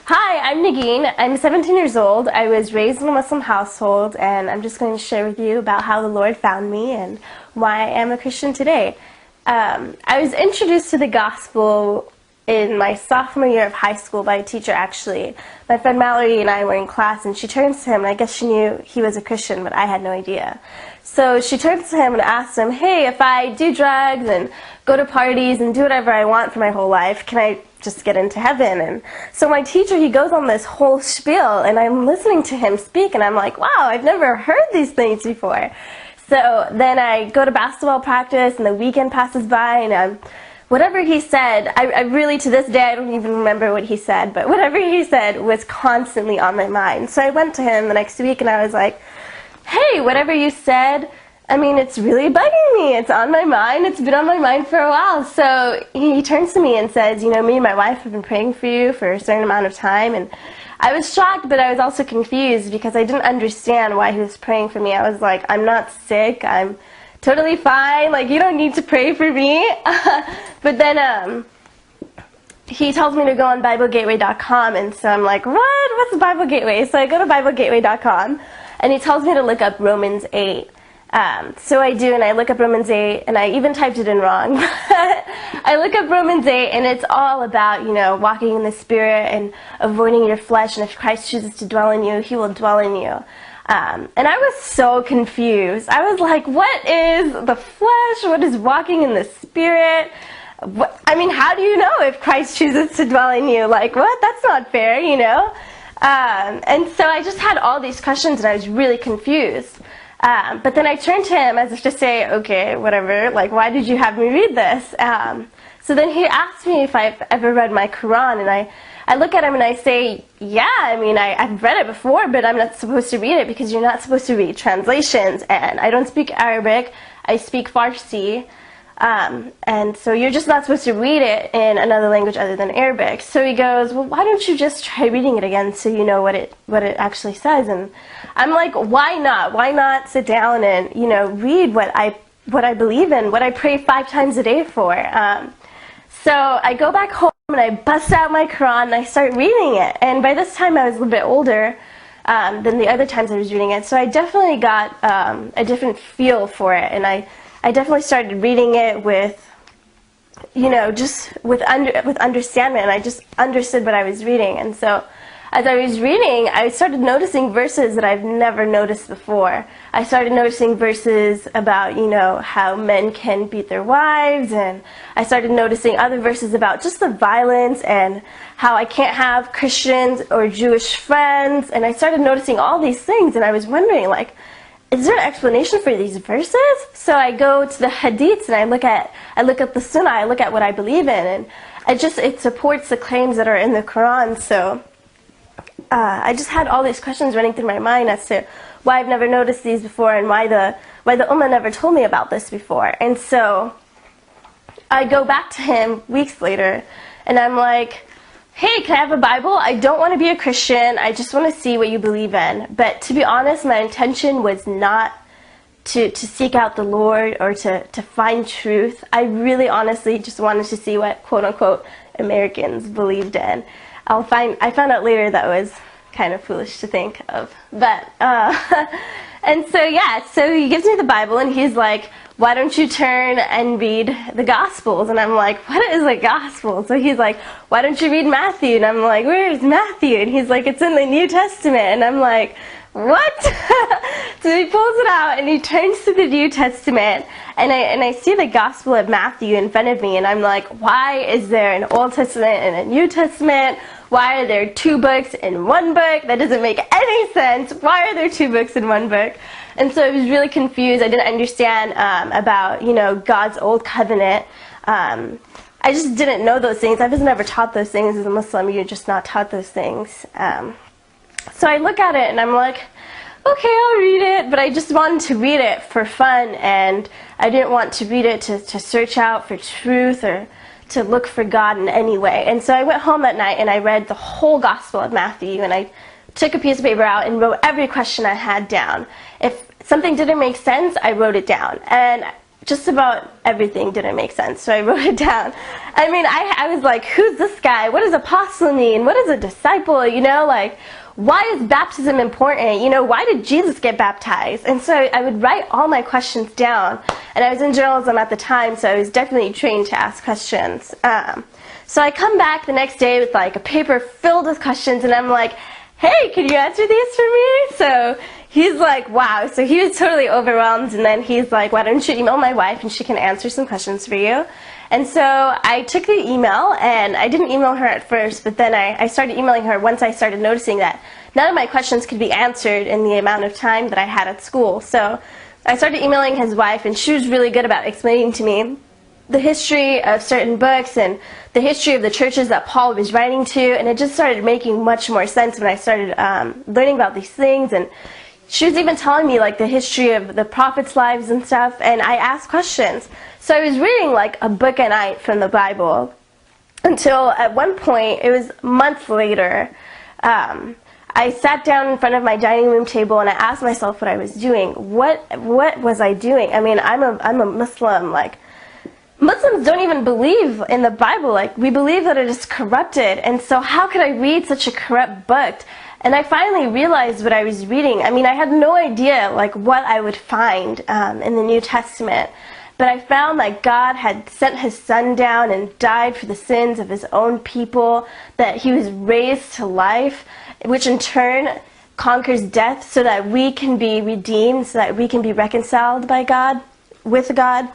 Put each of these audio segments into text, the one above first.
Hi, I'm Nagin. I'm 17 years old. I was raised in a Muslim household, and I'm just going to share with you about how the Lord found me and why I am a Christian today. I was introduced to the gospel in my sophomore year of high school by a teacher, actually. My friend Mallory and I were in class, and she turns to him, and I guess she knew he was a Christian, but I had no idea. So she turns to him and asks him, hey, if I do drugs and go to parties and do whatever I want for my whole life, can I just get into heaven? And so my teacher, he goes on this whole spiel, and I'm listening to him speak, and I'm like, wow, I've never heard these things before. So then I go to basketball practice, and the weekend passes by, and whatever he said, I really, to this day, I don't even remember what he said, but whatever he said was constantly on my mind. So I went to him the next week, and I was like, hey, whatever you said, I mean, it's really bugging me. It's on my mind. It's been on my mind for a while. So he turns to me and says, you know, me and my wife have been praying for you for a certain amount of time. And I was shocked, but I was also confused because I didn't understand why he was praying for me. I was like, I'm not sick. I'm totally fine. Like, you don't need to pray for me. But then he tells me to go on BibleGateway.com. And so I'm like, what? What's Bible Gateway? So I go to BibleGateway.com. And he tells me to look up Romans 8. So I do, and I look up Romans 8, and I even typed it in wrong. I look up Romans 8, and it's all about, you know, walking in the Spirit and avoiding your flesh, and if Christ chooses to dwell in you, He will dwell in you. And I was so confused. I was like, what is the flesh? What is walking in the Spirit? I mean, how do you know if Christ chooses to dwell in you? Like, what? That's not fair, you know? And so I just had all these questions, and I was really confused. But then I turned to him as if to say, okay, whatever, like, why did you have me read this? So then he asked me if I've ever read my Quran, and I look at him and I say, yeah, I mean, I've read it before, but I'm not supposed to read it because you're not supposed to read translations, and I don't speak Arabic, I speak Farsi. And so you're just not supposed to read it in another language other than Arabic. So he goes, well, why don't you just try reading it again so you know what it actually says? And I'm like, why not? Why not sit down and, you know, read what I believe in, what I pray 5 times a day for? So I go back home and I bust out my Quran and I start reading it. And by this time I was a little bit older than the other times I was reading it. So I definitely got a different feel for it, and I definitely started reading it with, you know, just with understanding, and I just understood what I was reading. And so as I was reading, I started noticing verses that I've never noticed before. I started noticing verses about, you know, how men can beat their wives, and I started noticing other verses about just the violence and how I can't have Christians or Jewish friends. And I started noticing all these things, and I was wondering, like, is there an explanation for these verses? So I go to the hadiths and I look at the sunnah, I look at what I believe in, and it supports the claims that are in the Quran. So I just had all these questions running through my mind as to why I've never noticed these before, and why the Ummah never told me about this before. And so I go back to him weeks later, and I'm like, hey, can I have a Bible? I don't want to be a Christian. I just want to see what you believe in. But to be honest, my intention was not to seek out the Lord or to find truth. I really honestly just wanted to see what quote-unquote Americans believed in. I found out later that was kind of foolish to think of. But, and so yeah, so he gives me the Bible and he's like, why don't you turn and read the Gospels? And I'm like, what is the Gospel? So he's like, why don't you read Matthew? And I'm like, where is Matthew? And he's like, it's in the New Testament. And I'm like, what? So he pulls it out and he turns to the New Testament, and I see the Gospel of Matthew in front of me, and I'm like, why is there an Old Testament and a New Testament? Why are there 2 books in 1 book? That doesn't make any sense. Why are there 2 books in 1 book? And so I was really confused. I didn't understand about, you know, God's old covenant. I just didn't know those things. I was never taught those things. As a Muslim, you're just not taught those things. So I look at it and I'm like, okay, I'll read it, but I just wanted to read it for fun, and I didn't want to read it to search out for truth or to look for God in any way. And so I went home that night and I read the whole Gospel of Matthew, and I took a piece of paper out and wrote every question I had down. If something didn't make sense, I wrote it down. And just about everything didn't make sense, so I wrote it down. I mean, I was like, who's this guy? What does apostle mean? What is a disciple? You know, like, why is baptism important? You know, why did Jesus get baptized? And so I would write all my questions down. And I was in journalism at the time, so I was definitely trained to ask questions. So I come back the next day with like a paper filled with questions, and I'm like, hey, can you answer these for me? So he's like, wow. So he was totally overwhelmed, and then he's like, why don't you email my wife and she can answer some questions for you? And so I took the email, and I didn't email her at first, but then I started emailing her once I started noticing that none of my questions could be answered in the amount of time that I had at school. So I started emailing his wife, and she was really good about explaining to me the history of certain books and the history of the churches that Paul was writing to, and it just started making much more sense when I started learning about these things. And she was even telling me like the history of the prophets' lives and stuff, and I asked questions. So I was reading like a book a night from the Bible until at one point, it was months later, I sat down in front of my dining room table and I asked myself what I was doing. What was I doing? I mean, I'm a Muslim. Like, Muslims don't even believe in the Bible. Like, we believe that it is corrupted, and so how could I read such a corrupt book? And I finally realized what I was reading. I mean, I had no idea like what I would find in the New Testament, but I found that God had sent his son down and died for the sins of his own people, that he was raised to life, which in turn conquers death so that we can be redeemed, so that we can be reconciled by God, with God.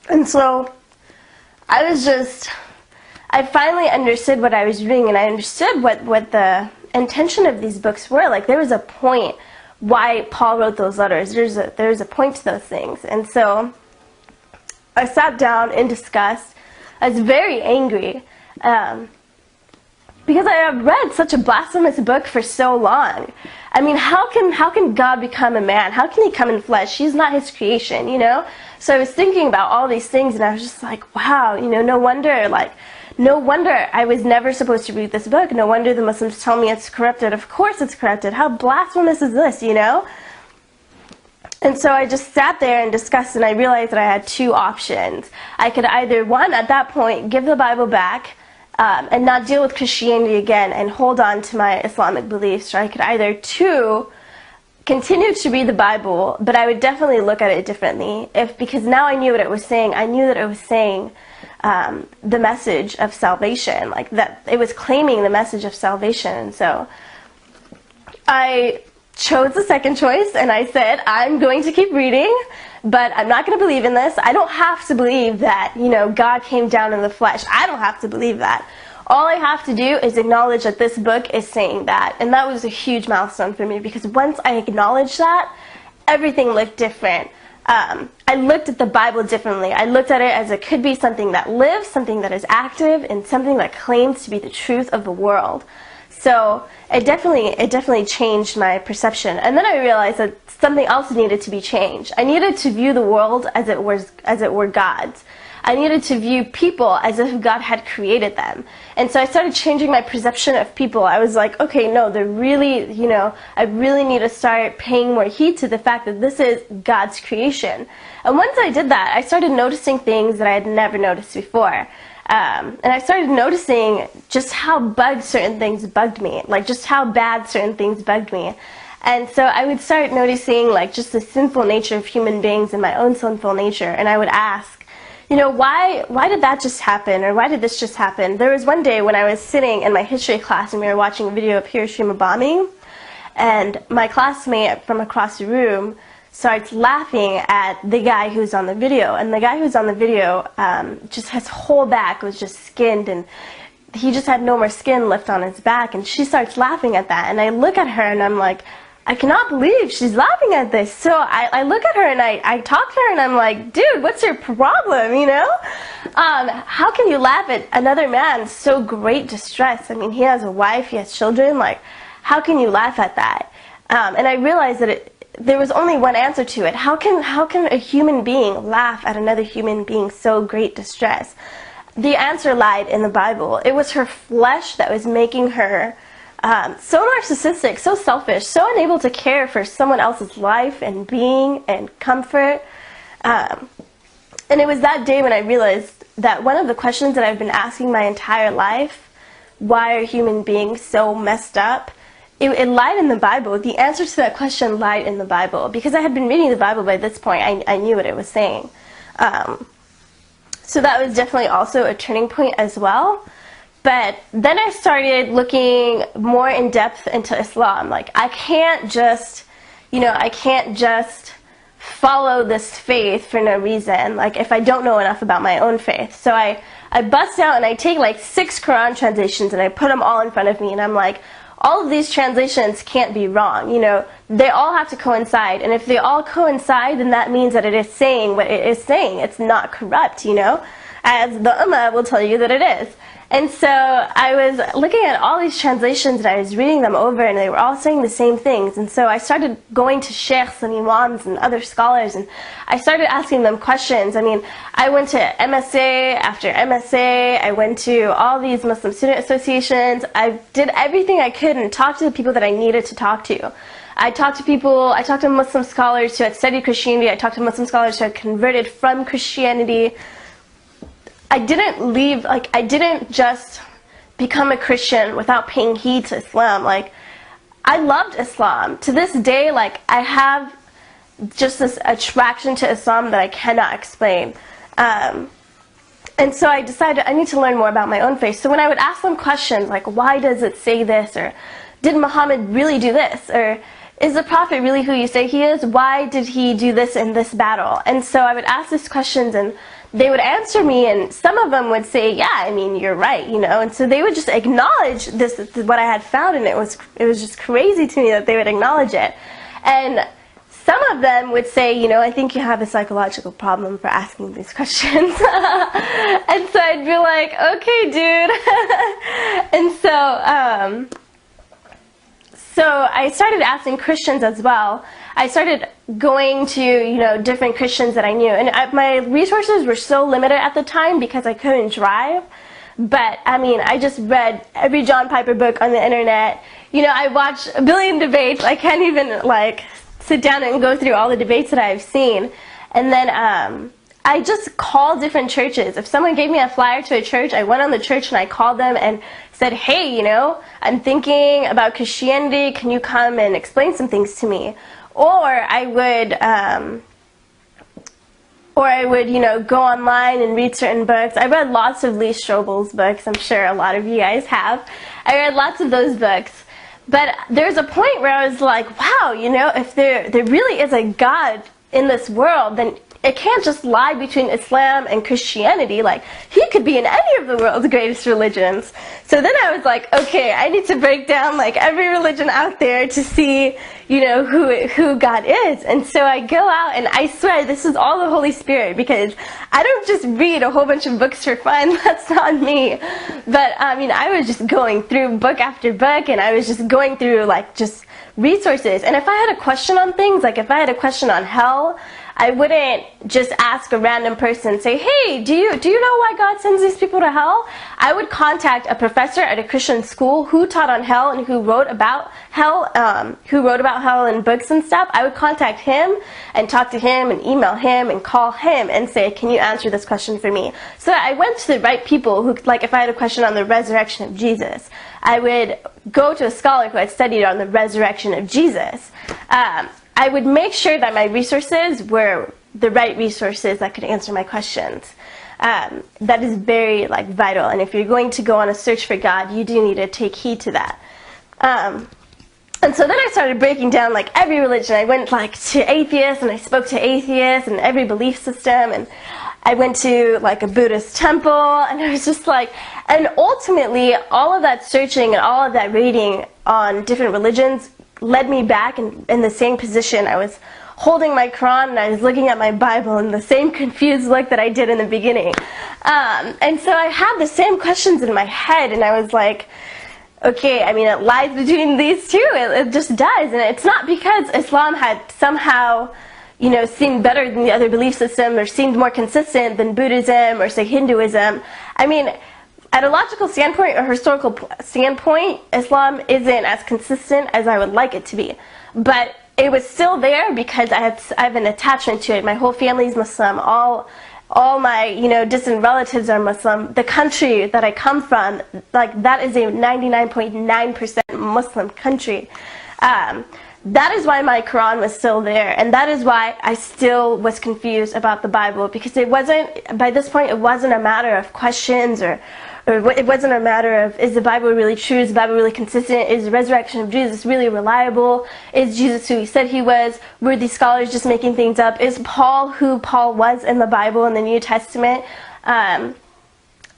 And so I finally understood what I was reading, and I understood what the intention of these books were. Like, there was a point why Paul wrote those letters. There's a point to those things. And so I sat down and discussed. I was very angry because I have read such a blasphemous book for so long. I mean, how can God become a man? How can he come in flesh? He's not his creation, you know? So I was thinking about all these things, and I was just like, wow, you know, no wonder I was never supposed to read this book. No wonder the Muslims tell me it's corrupted. Of course it's corrupted. How blasphemous is this, you know? And so I just sat there and discussed, and I realized that I had two options. I could either, one, at that point, give the Bible back and not deal with Christianity again and hold on to my Islamic beliefs, or I could either, two, continue to read the Bible, but I would definitely look at it differently. Because now I knew what it was saying. I knew that it was saying the message of salvation, like that it was claiming the message of salvation. And so I chose the second choice, and I said, I'm going to keep reading, but I'm not going to believe in this. I don't have to believe that, you know, God came down in the flesh. I don't have to believe that. All I have to do is acknowledge that this book is saying that. And that was a huge milestone for me, because once I acknowledged that, everything looked different. I looked at the Bible differently. I looked at it as it could be something that lives, something that is active, and something that claims to be the truth of the world. So it definitely changed my perception. And then I realized that something else needed to be changed. I needed to view the world as it were God's. I needed to view people as if God had created them. And so I started changing my perception of people. I was like, okay, no, they're really, you know, I really need to start paying more heed to the fact that this is God's creation. And once I did that, I started noticing things that I had never noticed before. And I started noticing just how certain things bugged me, like just how bad certain things bugged me. And so I would start noticing like just the sinful nature of human beings and my own sinful nature. And I would ask, you know, why did that just happen? Or why did this just happen? There was one day when I was sitting in my history class and we were watching a video of Hiroshima bombing. And my classmate from across the room starts laughing at the guy who's on the video. And the guy who's on the video, just his whole back was just skinned, and he just had no more skin left on his back. And she starts laughing at that. And I look at her and I'm like, I cannot believe she's laughing at this. So I look at her and I talk to her and I'm like, dude, what's your problem, you know? How can you laugh at another man's so great distress? I mean, he has a wife, he has children. Like, how can you laugh at that? And I realized that there was only one answer to it. How can a human being laugh at another human being's so great distress? The answer lied in the Bible. It was her flesh that was making her so narcissistic, so selfish, so unable to care for someone else's life and being and comfort. And it was that day when I realized that one of the questions that I've been asking my entire life, why are human beings so messed up? It lied in the Bible. The answer to that question lied in the Bible. Because I had been reading the Bible by this point, I knew what it was saying. So that was definitely also a turning point as well. But then I started looking more in depth into Islam. Like, I can't just follow this faith for no reason, like if I don't know enough about my own faith. So I bust out and I take like 6 Quran translations and I put them all in front of me, and I'm like, all of these translations can't be wrong, they all have to coincide, and if they all coincide, then that means that it is saying what it is saying. It's not corrupt, as the Ummah will tell you that it is. And so I was looking at all these translations and I was reading them over, and they were all saying the same things. And so I started going to sheikhs and imams and other scholars, and I started asking them questions. I mean, I went to MSA after MSA. I went to all these Muslim student associations. I did everything I could and talked to the people that I needed to talk to. I talked to Muslim scholars who had studied Christianity. I talked to Muslim scholars who had converted from Christianity. I didn't just become a Christian without paying heed to Islam. Like, I loved Islam. To this day, like, I have just this attraction to Islam that I cannot explain. And so I decided I need to learn more about my own faith. So when I would ask them questions like, why does it say this? Or, did Muhammad really do this? Or, is the Prophet really who you say he is? Why did he do this in this battle? And so I would ask these questions, and they would answer me, and some of them would say, yeah, I mean, you're right, and so they would just acknowledge this, what I had found, and it was just crazy to me that they would acknowledge it. And some of them would say, I think you have a psychological problem for asking these questions. And so I'd be like, okay, dude. And so I started asking Christians as well. I started going to, different Christians that I knew. And my resources were so limited at the time because I couldn't drive. But, I mean, I just read every John Piper book on the internet. I watched a billion debates. I can't even, sit down and go through all the debates that I've seen. And then I just called different churches. If someone gave me a flyer to a church, I went on the church and I called them and said, hey, I'm thinking about Christianity. Can you come and explain some things to me? Or I would, go online and read certain books. I read lots of Lee Strobel's books. I'm sure a lot of you guys have. I read lots of those books. But there's a point where I was like, wow, if there really is a God in this world, then it can't just lie between Islam and Christianity. Like, he could be in any of the world's greatest religions. So then I was like, okay, I need to break down every religion out there to see, who God is. And so I go out, and I swear this is all the Holy Spirit, because I don't just read a whole bunch of books for fun. That's not me. But I was just going through book after book, and I was just going through just resources. And if I had a question on things, if I had a question on hell, I wouldn't just ask a random person, say, hey, do you know why God sends these people to hell? I would contact a professor at a Christian school who taught on hell and who wrote about hell, in books and stuff. I would contact him and talk to him and email him and call him and say, can you answer this question for me? So I went to the right people who, if I had a question on the resurrection of Jesus, I would go to a scholar who had studied on the resurrection of Jesus. I would make sure that my resources were the right resources that could answer my questions. That is very vital, and if you're going to go on a search for God, you do need to take heed to that. And so then I started breaking down every religion. I went to atheists, and I spoke to atheists and every belief system, and I went to a Buddhist temple, and I was just and ultimately all of that searching and all of that reading on different religions led me back in the same position. I was holding my Quran and I was looking at my Bible in the same confused look that I did in the beginning. And so I had the same questions in my head, and I was like, okay, it lies between these two. It just does. And it's not because Islam had somehow, seemed better than the other belief system or seemed more consistent than Buddhism or, say, Hinduism. At a logical standpoint or historical standpoint, Islam isn't as consistent as I would like it to be. But it was still there because I have an attachment to it. My whole family's Muslim. all my, distant relatives are Muslim. The country that I come from, like, that is a 99.9% Muslim country. That is why my Quran was still there, and that is why I still was confused about the Bible, because it wasn't, by this point, it wasn't a matter of questions, or it wasn't a matter of, is the Bible really true, is the Bible really consistent, is the resurrection of Jesus really reliable, is Jesus who he said he was, were these scholars just making things up, is Paul who Paul was in the Bible in the New Testament, and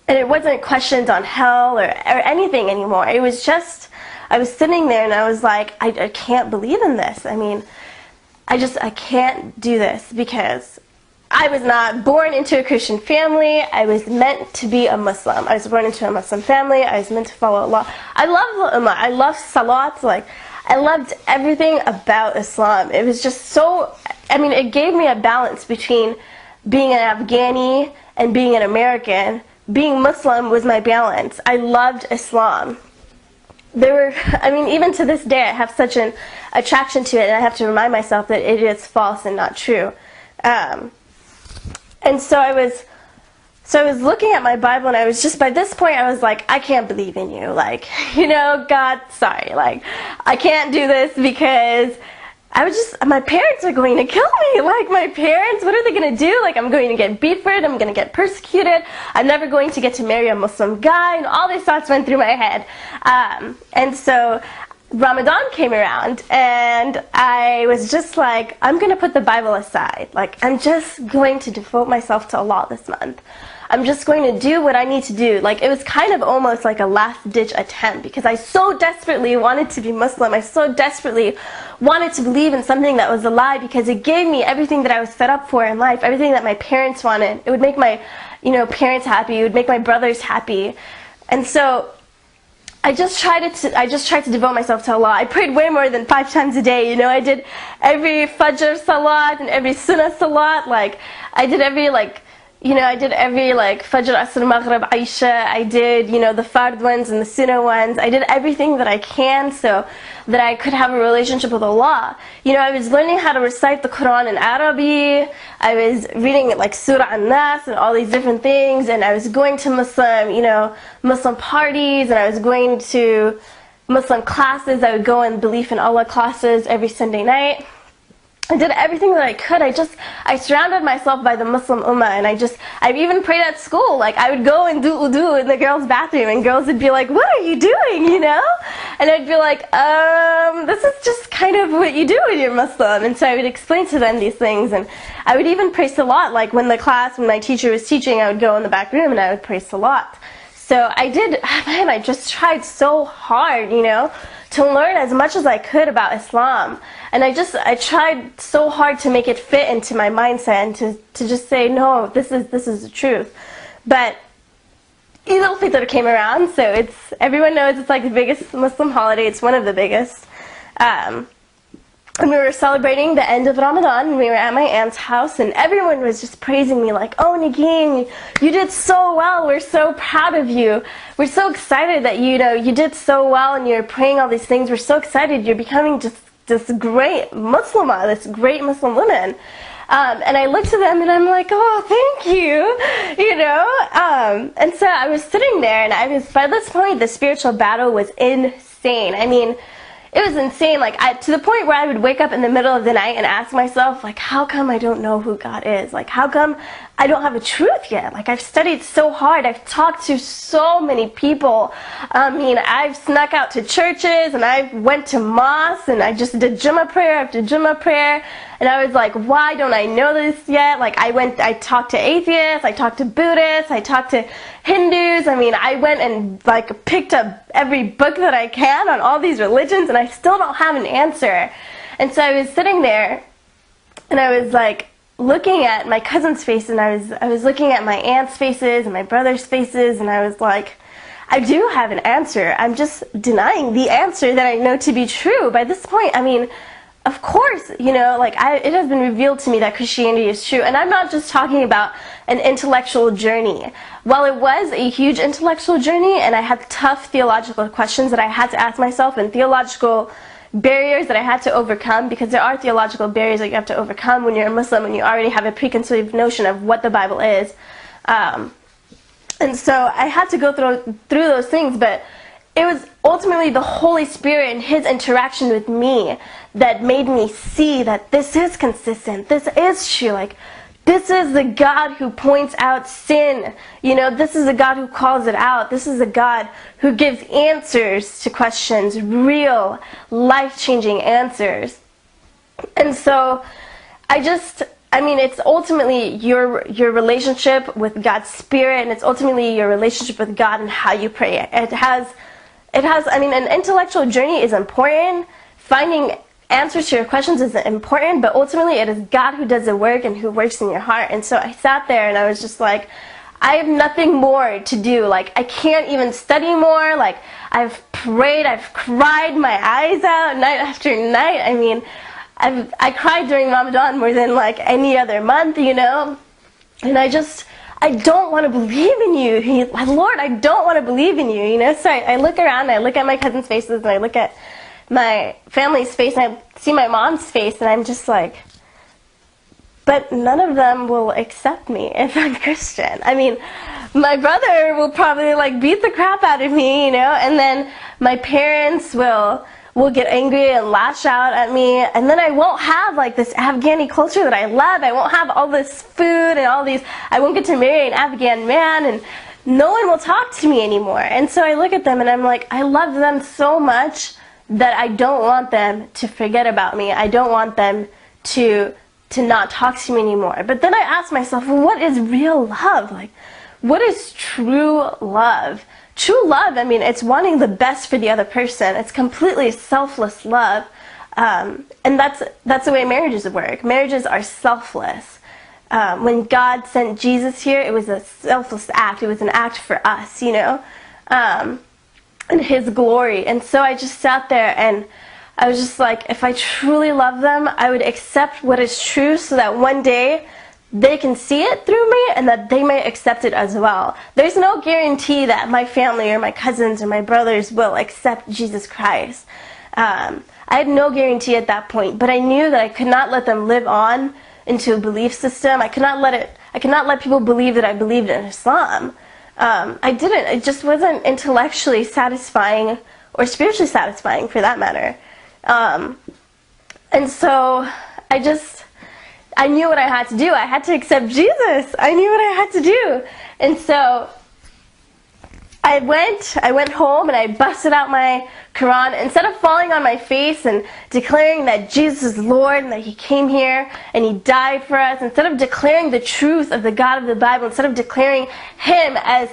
it wasn't questions on hell or anything anymore. It was just, I was sitting there and I was like, I can't believe in this. I mean, I can't do this, because I was not born into a Christian family. I was meant to be a Muslim. I was born into a Muslim family. I was meant to follow Allah. I love the Ummah. I love Salat. Like, I loved everything about Islam. It was just so, I mean, it gave me a balance between being an Afghani and being an American. Being Muslim was my balance. I loved Islam. Even to this day, I have such an attraction to it, and I have to remind myself that it is false and not true. And so I was looking at my Bible, and I was just, by this point, I was like, I can't believe in you. Like, God, sorry. Like, I can't do this, because my parents are going to kill me. Like, my parents, what are they going to do? Like, I'm going to get beat for it. I'm going to get persecuted. I'm never going to get to marry a Muslim guy. And all these thoughts went through my head. And so Ramadan came around, and I was just like, I'm going to put the Bible aside. Like, I'm just going to devote myself to Allah this month. I'm just going to do what I need to do. Like, it was kind of almost like a last-ditch attempt, because I so desperately wanted to be Muslim. I so desperately wanted to believe in something that was a lie, because it gave me everything that I was set up for in life, everything that my parents wanted. It would make my, parents happy. It would make my brothers happy. And so I just tried to devote myself to Allah. I prayed way more than 5 times a day. I did every Fajr Salat and every Sunnah Salat. Like, I did every Fajr, Asr, Maghrib, Aisha. I did, the Fard ones and the Sunnah ones. I did everything that I can so that I could have a relationship with Allah. I was learning how to recite the Quran in Arabic. I was reading like Surah An-Nas and all these different things. And I was going to Muslim parties, and I was going to Muslim classes. I would go in Belief in Allah classes every Sunday night. I did everything that I could. I surrounded myself by the Muslim Ummah, and I even prayed at school. Like, I would go and do wudu in the girls' bathroom, and girls would be like, what are you doing, And I'd be like, this is just kind of what you do when you're Muslim. And so I would explain to them these things, and I would even pray Salat. Like, when my teacher was teaching, I would go in the back room and I would pray Salat. So I just tried so hard, to learn as much as I could about Islam. And I tried so hard to make it fit into my mindset, and to just say, no, this is the truth. But Eid al-Fitr came around, so everyone knows it's like the biggest Muslim holiday. It's one of the biggest. And we were celebrating the end of Ramadan, and we were at my aunt's house, and everyone was just praising me like, oh, Negin, you did so well. We're so proud of you. We're so excited that you did so well, and you're praying all these things. We're so excited. You're becoming just this great Muslimah, this great Muslim woman. And I looked at them, and I'm like, oh, thank you, And so I was sitting there, and by this point, the spiritual battle was insane. I mean, it was insane, like, to the point where I would wake up in the middle of the night and ask myself, like, how come I don't know who God is? Like, how come I don't have a truth yet? Like, I've studied so hard. I've talked to so many people. I've snuck out to churches, and I went to mosques, and I just did Jummah prayer after Jummah prayer. And I was like, why don't I know this yet? Like, I talked to atheists, I talked to Buddhists, I talked to Hindus. I went and, like, picked up every book that I can on all these religions, and I still don't have an answer. And so I was sitting there, and I was, like, looking at my cousin's face, and I was looking at my aunt's faces and my brother's faces, and I was like, I do have an answer. I'm just denying the answer that I know to be true. By this point, of course, it has been revealed to me that Christianity is true. And I'm not just talking about an intellectual journey. While it was a huge intellectual journey, and I had tough theological questions that I had to ask myself, and theological barriers that I had to overcome, because there are theological barriers that you have to overcome when you're a Muslim and you already have a preconceived notion of what the Bible is. And so I had to go through those things, but it was ultimately the Holy Spirit and His interaction with me that made me see that this is consistent, this is true, like, this is the God who points out sin. You know, this is the God who calls it out. This is the God who gives answers to questions, real, life-changing answers. And so, it's ultimately your relationship with God's Spirit, and it's ultimately your relationship with God and how you pray. An intellectual journey is important. Finding answers to your questions is important, but ultimately it is God who does the work and who works in your heart. And so I sat there and I was just like, I have nothing more to do. Like, I can't even study more. Like, I've prayed, I've cried my eyes out night after night. I mean, I cried during Ramadan more than like any other month, you know. And I don't want to believe in you. Lord, I don't want to believe in you, you know. So I look around and I look at my cousins' faces and I look at my family's face and I see my mom's face and I'm just like, but none of them will accept me if I'm Christian. I mean, my brother will probably like beat the crap out of me, you know, and then my parents will get angry and lash out at me, and then I won't have like this Afghani culture that I love. I won't have all this food and I won't get to marry an Afghan man, and no one will talk to me anymore. And so I look at them and I'm like, I love them so much that I don't want them to forget about me. I don't want them to not talk to me anymore. But then I ask myself, well, what is real love? Like, what is true love? True love, it's wanting the best for the other person. It's completely selfless love. And that's the way marriages work. Marriages are selfless. When God sent Jesus here, it was a selfless act. It was an act for us, you know, and His glory. And so I just sat there and I was just like, if I truly love them, I would accept what is true so that one day they can see it through me and that they may accept it as well. There's no guarantee that my family or my cousins or my brothers will accept Jesus Christ. I had no guarantee at that point, but I knew that I could not let them live on into a belief system. I could not let people believe that I believed in Islam. I didn't. It just wasn't intellectually satisfying or spiritually satisfying for that matter. And so I knew what I had to do. I had to accept Jesus. I knew what I had to do. And so I went home and I busted out my Quran. Instead of falling on my face and declaring that Jesus is Lord and that He came here and He died for us, instead of declaring the truth of the God of the Bible, instead of declaring Him as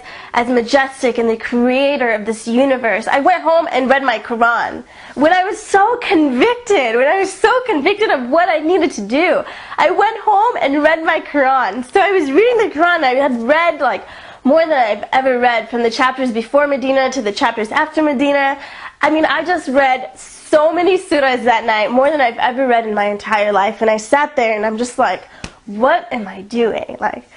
majestic and the creator of this universe, I went home and read my Quran. When I was so convicted of what I needed to do, I went home and read my Quran. So I was reading the Quran. I had read like more than I've ever read, from the chapters before Medina to the chapters after Medina. I just read so many surahs that night, more than I've ever read in my entire life. And I sat there and I'm just like, what am I doing? Like,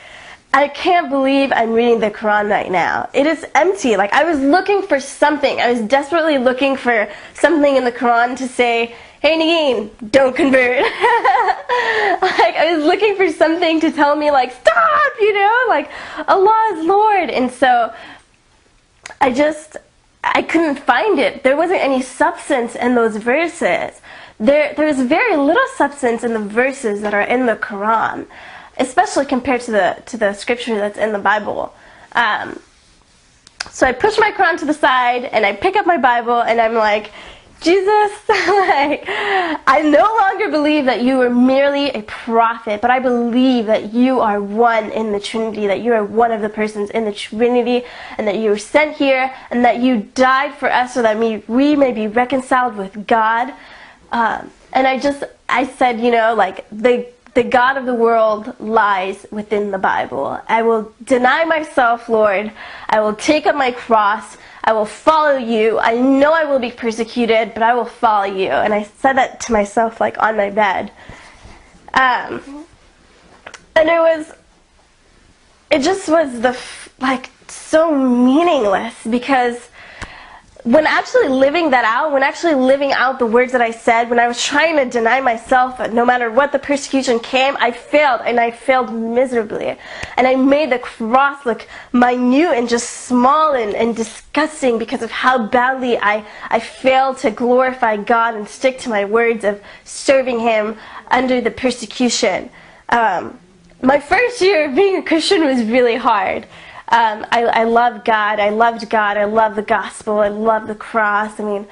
I can't believe I'm reading the Quran right now. It is empty. Like, I was looking for something. I was desperately looking for something in the Quran to say, hey Nagin, don't convert. Like, I was looking for something to tell me, like, stop, you know, like, Allah is Lord. And so I couldn't find it. There wasn't any substance in those verses. There was very little substance in the verses that are in the Quran, especially compared to the scripture that's in the Bible. So I push my Quran to the side and I pick up my Bible and I'm like, Jesus, like, I no longer believe that you are merely a prophet, but I believe that you are one in the Trinity, that you are one of the persons in the Trinity, and that you were sent here, and that you died for us so that we may be reconciled with God. And I said, you know, like, the God of the world lies within the Bible. I will deny myself, Lord. I will take up my cross. I will follow you. I know I will be persecuted, but I will follow you. And I said that to myself, like, on my bed. And it just was like so meaningless, because when actually living that out, when actually living out the words that I said, when I was trying to deny myself, no matter what the persecution came, I failed, and I failed miserably. And I made the cross look minute and just small and disgusting because of how badly I failed to glorify God and stick to my words of serving Him under the persecution. My first year of being a Christian was really hard. I loved God. I loved the gospel. I loved the cross. I mean,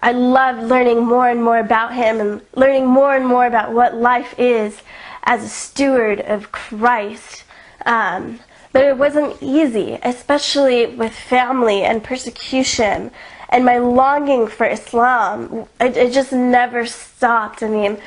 I loved learning more and more about Him and learning more and more about what life is as a steward of Christ. But it wasn't easy, especially with family and persecution. And my longing for Islam, it just never stopped. I mean,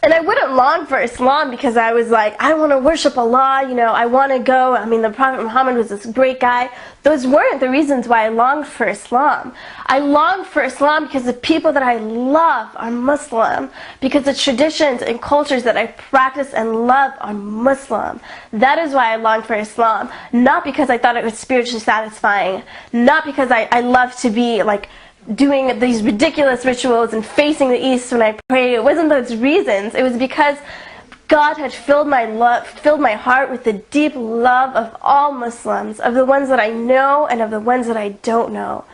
and I wouldn't long for Islam because I was like, I want to worship Allah, I want to go. I mean, the Prophet Muhammad was this great guy. Those weren't the reasons why I longed for Islam. I longed for Islam because the people that I love are Muslim, because the traditions and cultures that I practice and love are Muslim. That is why I longed for Islam, not because I thought it was spiritually satisfying, not because I love to be like doing these ridiculous rituals and facing the east when I prayed. It wasn't those reasons. It was because God had filled my heart with the deep love of all Muslims, of the ones that I know and of the ones that I don't know.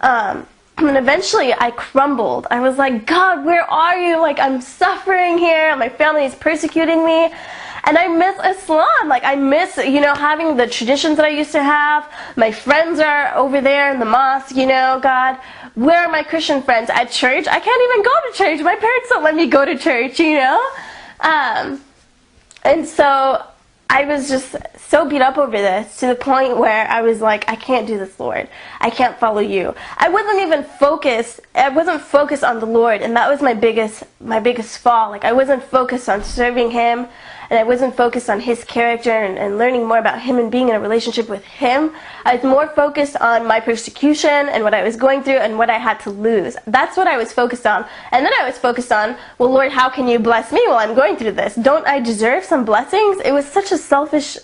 And eventually I crumbled. I was like, God, where are you? Like, I'm suffering here. My family is persecuting me. And I miss Islam. Like, I miss, having the traditions that I used to have. My friends are over there in the mosque, God. Where are my Christian friends? At church? I can't even go to church. My parents don't let me go to church, And so I was just so beat up over this, to the point where I was like, I can't do this, Lord. I can't follow you. I wasn't focused on the Lord, and that was my biggest fall. Like, I wasn't focused on serving Him, and I wasn't focused on His character and learning more about Him and being in a relationship with Him. I was more focused on my persecution and what I was going through and what I had to lose. That's what I was focused on. And then I was focused on, well, Lord, how can you bless me while I'm going through this? Don't I deserve some blessings? It was such a selfish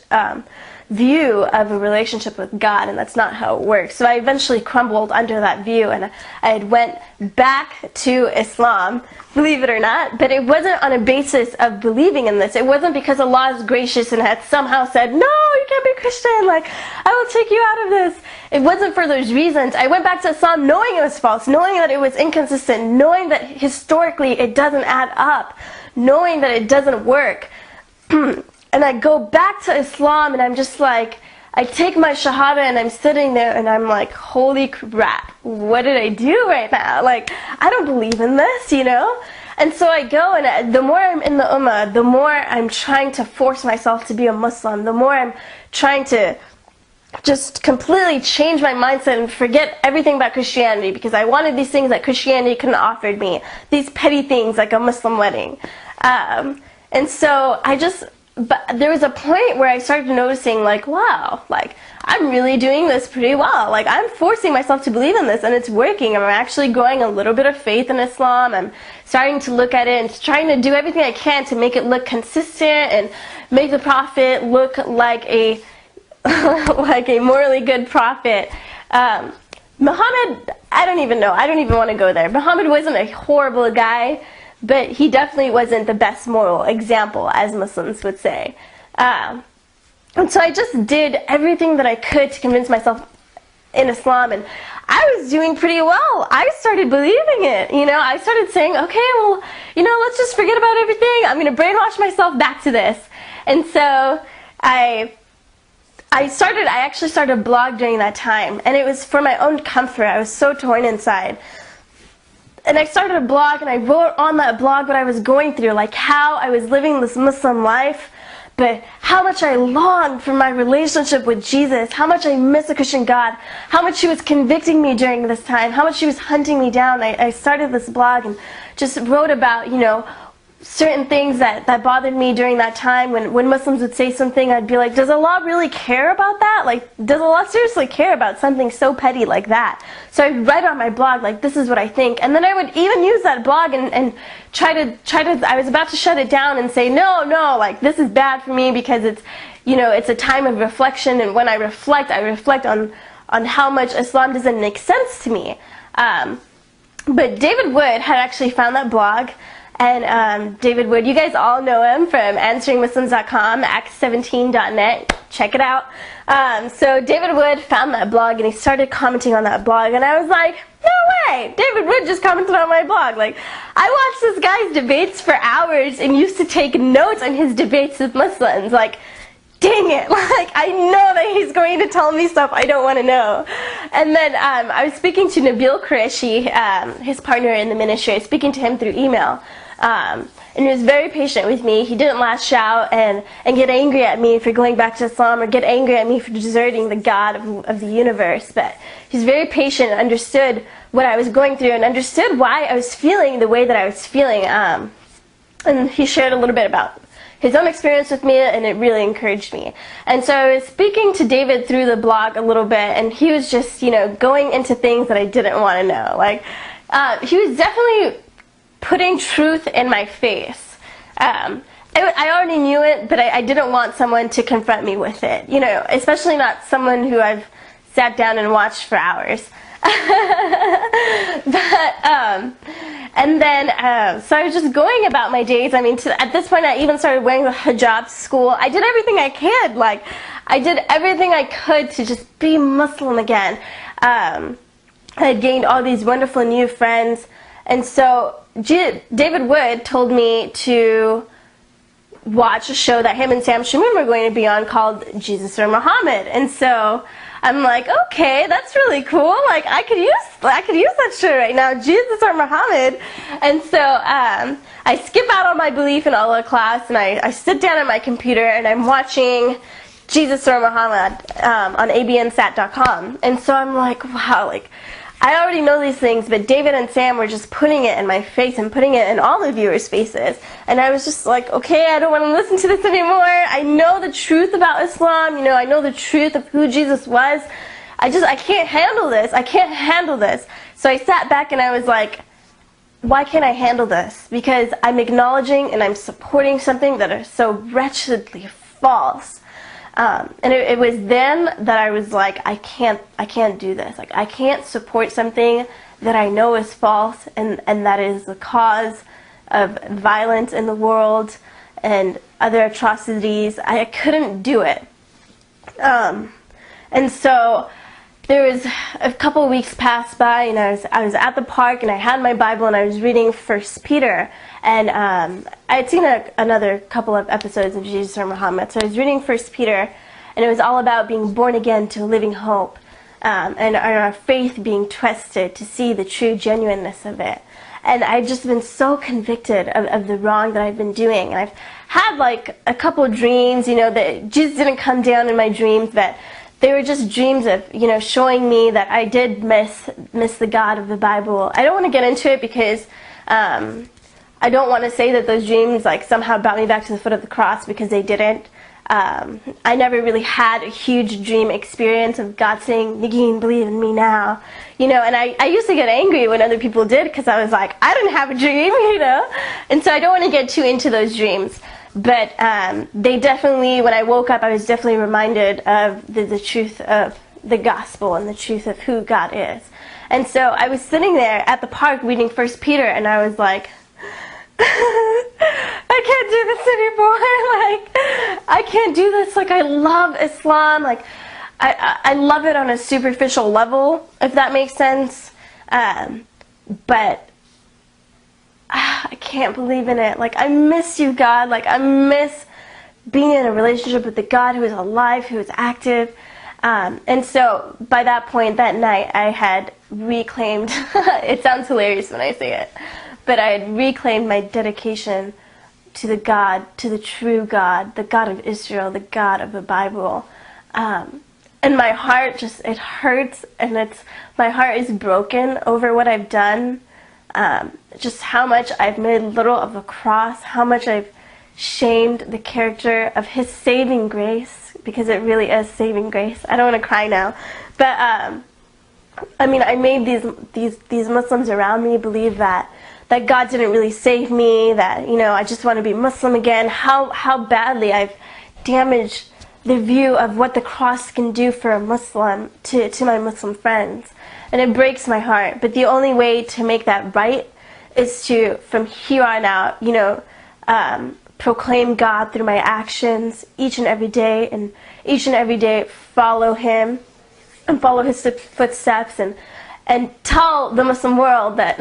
view of a relationship with God, and that's not how it works. So I eventually crumbled under that view, and I went back to Islam, believe it or not, but it wasn't on a basis of believing in this. It wasn't because Allah is gracious and had somehow said, no, you can't be Christian, like, I will take you out of this. It wasn't for those reasons. I went back to Islam knowing it was false, knowing that it was inconsistent, knowing that historically it doesn't add up, knowing that it doesn't work. And I go back to Islam, and I'm just like, I take my Shahada, and I'm sitting there, and I'm like, holy crap, what did I do right now? Like, I don't believe in this, And so I go, and the more I'm in the Ummah, the more I'm trying to force myself to be a Muslim, the more I'm trying to just completely change my mindset and forget everything about Christianity, because I wanted these things that Christianity couldn't offer me, these petty things like a Muslim wedding. And so but there was a point where I started noticing, like, wow, like, I'm really doing this pretty well. Like, I'm forcing myself to believe in this, and it's working. I'm actually growing a little bit of faith in Islam. I'm starting to look at it and trying to do everything I can to make it look consistent and make the Prophet look like a like a morally good prophet. Muhammad, I don't even know. I don't even want to go there. Muhammad wasn't a horrible guy, but he definitely wasn't the best moral example, as Muslims would say. And so I just did everything that I could to convince myself in Islam, and I was doing pretty well. I started believing it, I started saying, okay, well, let's just forget about everything. I'm going to brainwash myself back to this. And so I actually started a blog during that time, and it was for my own comfort. I was so torn inside. And I started a blog, and I wrote on that blog what I was going through, like how I was living this Muslim life, but how much I longed for my relationship with Jesus, how much I miss a Christian God, how much He was convicting me during this time, how much He was hunting me down. I started this blog and just wrote about, certain things that bothered me during that time. When Muslims would say something, I'd be like, does Allah really care about that? Like, does Allah seriously care about something so petty like that? So I'd write on my blog, like, this is what I think. And then I would even use that blog and try to, I was about to shut it down and say, no, like, this is bad for me because it's, it's a time of reflection, and when I reflect on on how much Islam doesn't make sense to me. But David Wood had actually found that blog, and David Wood, you guys all know him from AnsweringMuslims.com, Acts17.net, check it out. So David Wood found that blog, and he started commenting on that blog, and I was like, no way, David Wood just commented on my blog. Like, I watched this guy's debates for hours and used to take notes on his debates with Muslims. Like, dang it, like, I know that he's going to tell me stuff I don't want to know. And then I was speaking to Nabil Qureshi, his partner in the ministry. I was speaking to him through email. And he was very patient with me. He didn't lash out and get angry at me for going back to Islam, or get angry at me for deserting the God of the universe. But he's very patient and understood what I was going through and understood why I was feeling the way that I was feeling. And he shared a little bit about his own experience with me, and it really encouraged me. And so I was speaking to David through the blog a little bit, and he was just, going into things that I didn't want to know. Like, he was definitely putting truth in my face. I already knew it, but I didn't want someone to confront me with it, especially not someone who I've sat down and watched for hours. And then, so I was just going about my days. I mean, at this point, I even started wearing the hijab to school. I did everything I could. Like, I did everything I could to just be Muslim again. I had gained all these wonderful new friends. And so David Wood told me to watch a show that him and Sam Shamoon were going to be on called Jesus or Muhammad. And so I'm like, okay, that's really cool. Like, I could use that show right now, Jesus or Muhammad. And so I skip out on my belief in Allah class, and I sit down at my computer and I'm watching Jesus or Muhammad on abnsat.com. And so I'm like, wow, like, I already know these things, but David and Sam were just putting it in my face and putting it in all the viewers' faces. And I was just like, okay, I don't want to listen to this anymore. I know the truth about Islam. I know the truth of who Jesus was. I can't handle this. I can't handle this. So I sat back and I was like, why can't I handle this? Because I'm acknowledging and I'm supporting something that is so wretchedly false. And it was then that I was like, I can't do this. Like, I can't support something that I know is false and that is the cause of violence in the world and other atrocities. I couldn't do it. And so there was a couple of weeks passed by, and I was at the park, and I had my Bible, and I was reading 1 Peter, and I had seen another couple of episodes of Jesus or Muhammad, so I was reading 1 Peter, and it was all about being born again to a living hope, and our faith being tested to see the true genuineness of it. And I've just been so convicted of the wrong that I've been doing, and I've had like a couple of dreams, that Jesus didn't come down in my dreams, but they were just dreams of, showing me that I did miss the God of the Bible. I don't want to get into it because I don't want to say that those dreams like somehow brought me back to the foot of the cross, because they didn't. I never really had a huge dream experience of God saying, Nagin, believe in me now. And I used to get angry when other people did, because I was like, I didn't have a dream, And so I don't want to get too into those dreams. But they definitely, when I woke up, I was definitely reminded of the truth of the gospel and the truth of who God is. And so I was sitting there at the park reading 1 Peter, and I was like, I can't do this anymore. Like, I can't do this. Like, I love Islam. Like, I love it on a superficial level, if that makes sense. But I can't believe in it. Like, I miss you, God. Like, I miss being in a relationship with the God who is alive, who is active. And so by that point, that night, I had reclaimed, it sounds hilarious when I say it, but I had reclaimed my dedication to the God, to the true God, the God of Israel, the God of the Bible. And my heart just, it hurts, and my heart is broken over what I've done. Just how much I've made little of the cross, how much I've shamed the character of His saving grace, because it really is saving grace. I don't want to cry now, but I mean, I made these Muslims around me believe that God didn't really save me, that I just want to be Muslim again. How badly I've damaged the view of what the cross can do for a Muslim to my Muslim friends. And it breaks my heart. But the only way to make that right is to, from here on out, proclaim God through my actions each and every day, and each and every day follow Him and follow His footsteps, and tell the Muslim world that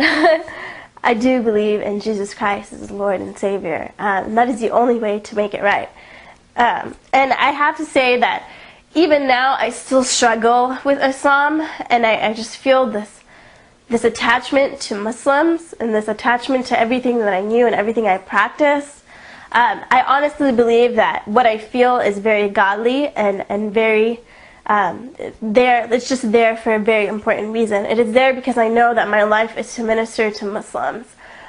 I do believe in Jesus Christ as Lord and Savior. And that is the only way to make it right. And I have to say that even now I still struggle with Islam, and I just feel this attachment to Muslims and this attachment to everything that I knew and everything I practiced. I honestly believe that what I feel is very godly and very it's just there for a very important reason. It is there because I know that my life is to minister to Muslims.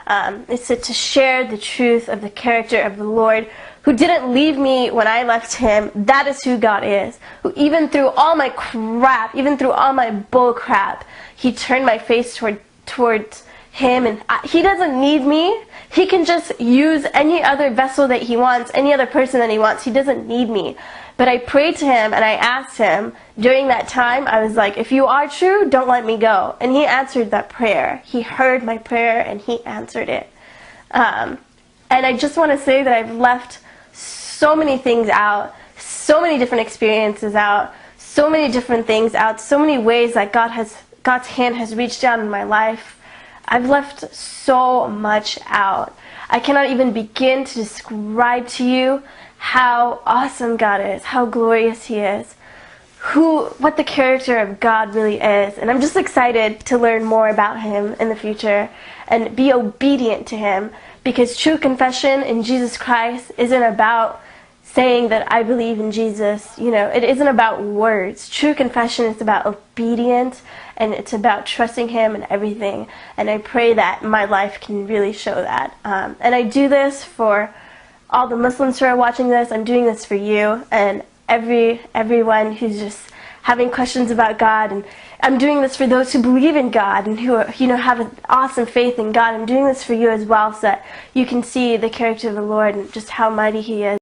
It's to share the truth of the character of the Lord, who didn't leave me when I left Him. That is who God is. Who even through all my crap, even through all my bull crap, He turned my face towards Him, and He doesn't need me. He can just use any other vessel that He wants, any other person that He wants. He doesn't need me. But I prayed to Him and I asked Him during that time, I was like, if you are true, don't let me go. And He answered that prayer. He heard my prayer and He answered it. And I just want to say that I've left so many things out, so many different experiences out, so many different things out, so many ways that God's hand has reached down in my life. I've left so much out. I cannot even begin to describe to you how awesome God is, how glorious He is, what the character of God really is. And I'm just excited to learn more about Him in the future and be obedient to Him, because true confession in Jesus Christ isn't about saying that I believe in Jesus. It isn't about words. True confession is about obedience, and it's about trusting Him in everything. And I pray that my life can really show that. And I do this for all the Muslims who are watching this. I'm doing this for you and everyone who's just having questions about God. And I'm doing this for those who believe in God and who have an awesome faith in God. I'm doing this for you as well, so that you can see the character of the Lord and just how mighty He is.